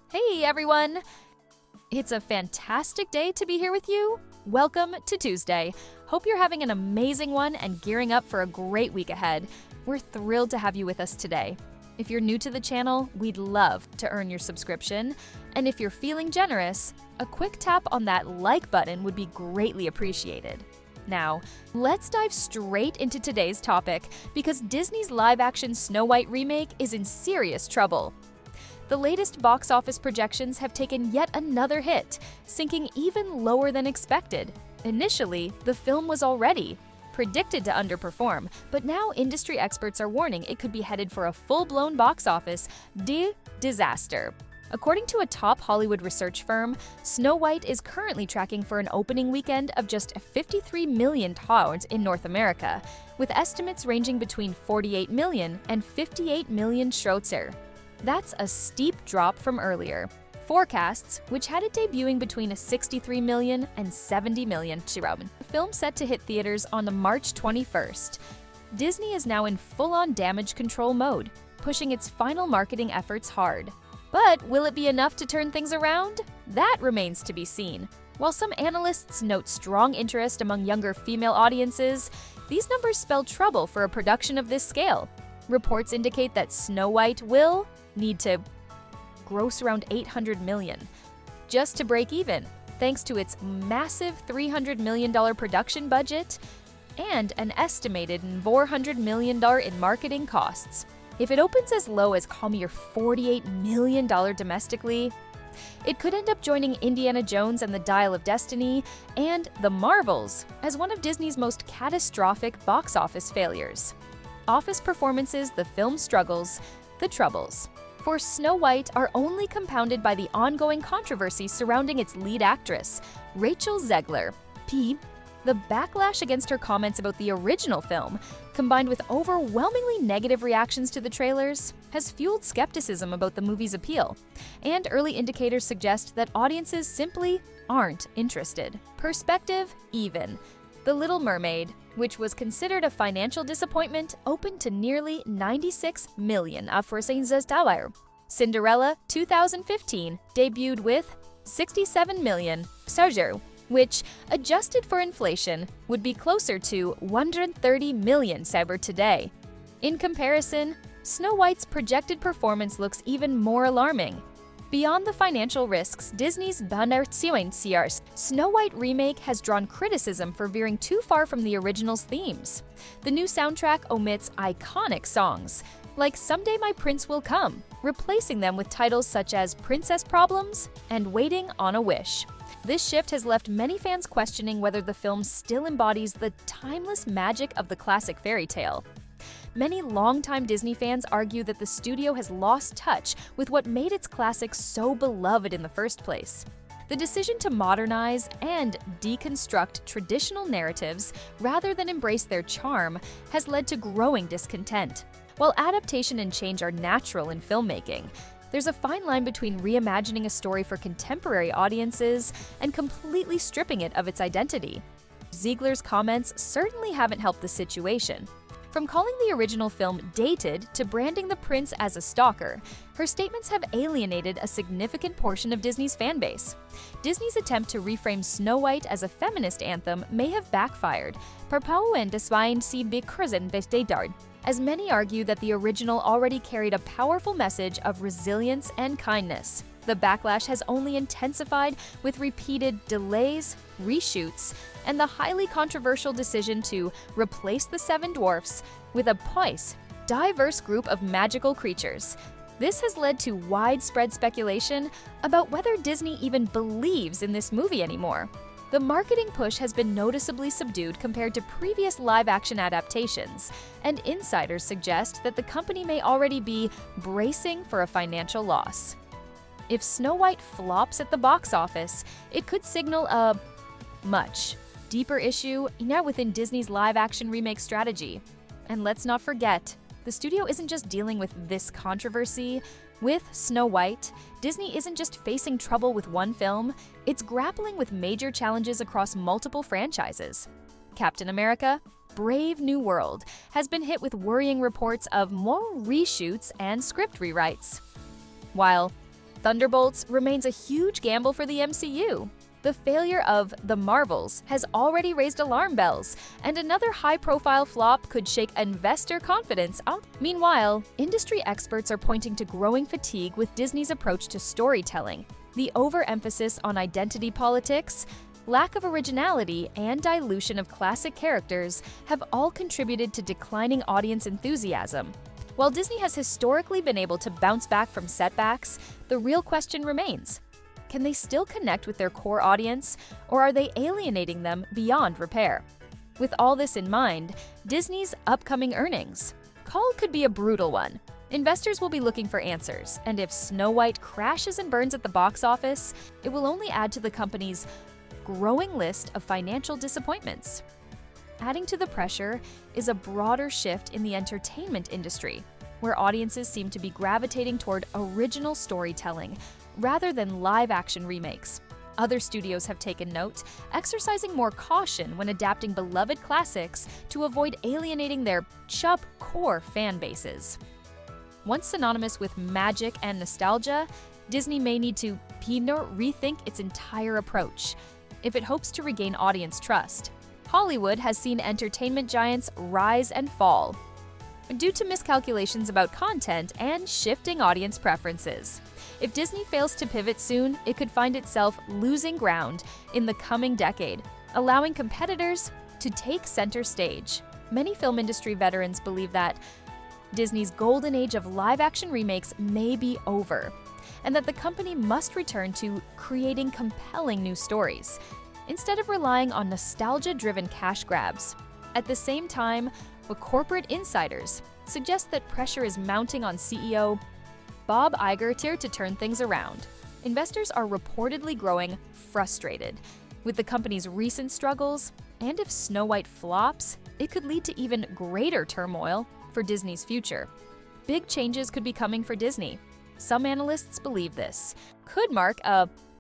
Hey everyone! It's a fantastic day to be here with you. Welcome to Tuesday. Hope you're having an amazing one and gearing up for a great week ahead. We're thrilled to have you with us today. If you're new to the channel, we'd love to earn your subscription. And if you're feeling generous, a quick tap on that like button would be greatly appreciated. Now, let's dive straight into today's topic because Disney's live-action Snow White remake is in serious trouble. The latest box office projections have taken yet another hit, sinking even lower than expected. Initially, the film was already predicted to underperform, but now industry experts are warning it could be headed for a full-blown box office disaster. According to a top Hollywood research firm, Snow White is currently tracking for an opening weekend of just $53 million in North America, with estimates ranging between 48 million and 58 million Schroeder. That's a steep drop from earlier forecasts, which had it debuting between 63 million and 70 million. The film set to hit theaters on March 21st. Disney is now in full-on damage control mode, pushing its final marketing efforts hard. But will it be enough to turn things around? That remains to be seen. While some analysts note strong interest among younger female audiences, these numbers spell trouble for a production of this scale. Reports indicate that Snow White will need to gross around 800 million just to break even, thanks to its massive $300 million production budget and an estimated $400 million in marketing costs. If it opens as low as a mere $48 million domestically, it could end up joining Indiana Jones and the Dial of Destiny and The Marvels as one of Disney's most catastrophic box office failures. Office performances, the film struggles, the troubles for Snow White are only compounded by the ongoing controversy surrounding its lead actress, Rachel Zegler. The backlash against her comments about the original film, combined with overwhelmingly negative reactions to the trailers, has fueled skepticism about the movie's appeal, and early indicators suggest that audiences simply aren't interested. Perspective even. The Little Mermaid, which was considered a financial disappointment, opened to nearly 96 million for $. Cinderella 2015 debuted with 67 million, which, adjusted for inflation, would be closer to 130 million today. In comparison, Snow White's projected performance looks even more alarming. Beyond the financial risks, Disney's Snow White remake has drawn criticism for veering too far from the original's themes. The new soundtrack omits iconic songs, like Someday My Prince Will Come, replacing them with titles such as Princess Problems and Waiting on a Wish. This shift has left many fans questioning whether the film still embodies the timeless magic of the classic fairy tale. Many longtime Disney fans argue that the studio has lost touch with what made its classics so beloved in the first place. The decision to modernize and deconstruct traditional narratives rather than embrace their charm has led to growing discontent. While adaptation and change are natural in filmmaking, there's a fine line between reimagining a story for contemporary audiences and completely stripping it of its identity. Zegler's comments certainly haven't helped the situation. From calling the original film dated to branding the prince as a stalker, her statements have alienated a significant portion of Disney's fanbase. Disney's attempt to reframe Snow White as a feminist anthem may have backfired, as many argue that the original already carried a powerful message of resilience and kindness. The backlash has only intensified with repeated delays, reshoots, and the highly controversial decision to replace the Seven Dwarfs with a diverse group of magical creatures. This has led to widespread speculation about whether Disney even believes in this movie anymore. The marketing push has been noticeably subdued compared to previous live-action adaptations, and insiders suggest that the company may already be bracing for a financial loss. If Snow White flops at the box office, it could signal a much deeper issue now within Disney's live-action remake strategy. And let's not forget, the studio isn't just dealing with this controversy. With Snow White, Disney isn't just facing trouble with one film, it's grappling with major challenges across multiple franchises. Captain America: Brave New World has been hit with worrying reports of more reshoots and script rewrites, while Thunderbolts remains a huge gamble for the MCU. The failure of The Marvels has already raised alarm bells, and another high-profile flop could shake investor confidence. Meanwhile, industry experts are pointing to growing fatigue with Disney's approach to storytelling. The overemphasis on identity politics, lack of originality, and dilution of classic characters have all contributed to declining audience enthusiasm. While Disney has historically been able to bounce back from setbacks, the real question remains: can they still connect with their core audience, or are they alienating them beyond repair? With all this in mind, Disney's upcoming earnings call could be a brutal one. Investors will be looking for answers, and if Snow White crashes and burns at the box office, it will only add to the company's growing list of financial disappointments. Adding to the pressure is a broader shift in the entertainment industry, where audiences seem to be gravitating toward original storytelling rather than live-action remakes. Other studios have taken note, exercising more caution when adapting beloved classics to avoid alienating their core fan bases. Once synonymous with magic and nostalgia, Disney may need to rethink its entire approach if it hopes to regain audience trust. Hollywood has seen entertainment giants rise and fall due to miscalculations about content and shifting audience preferences. If Disney fails to pivot soon, it could find itself losing ground in the coming decade, allowing competitors to take center stage. Many film industry veterans believe that Disney's golden age of live-action remakes may be over, and that the company must return to creating compelling new stories, instead of relying on nostalgia-driven cash grabs. At the same time, corporate insiders suggest that pressure is mounting on CEO Bob Iger to turn things around. Investors are reportedly growing frustrated with the company's recent struggles, and if Snow White flops, it could lead to even greater turmoil for Disney's future. Big changes could be coming for Disney. Some analysts believe this could mark a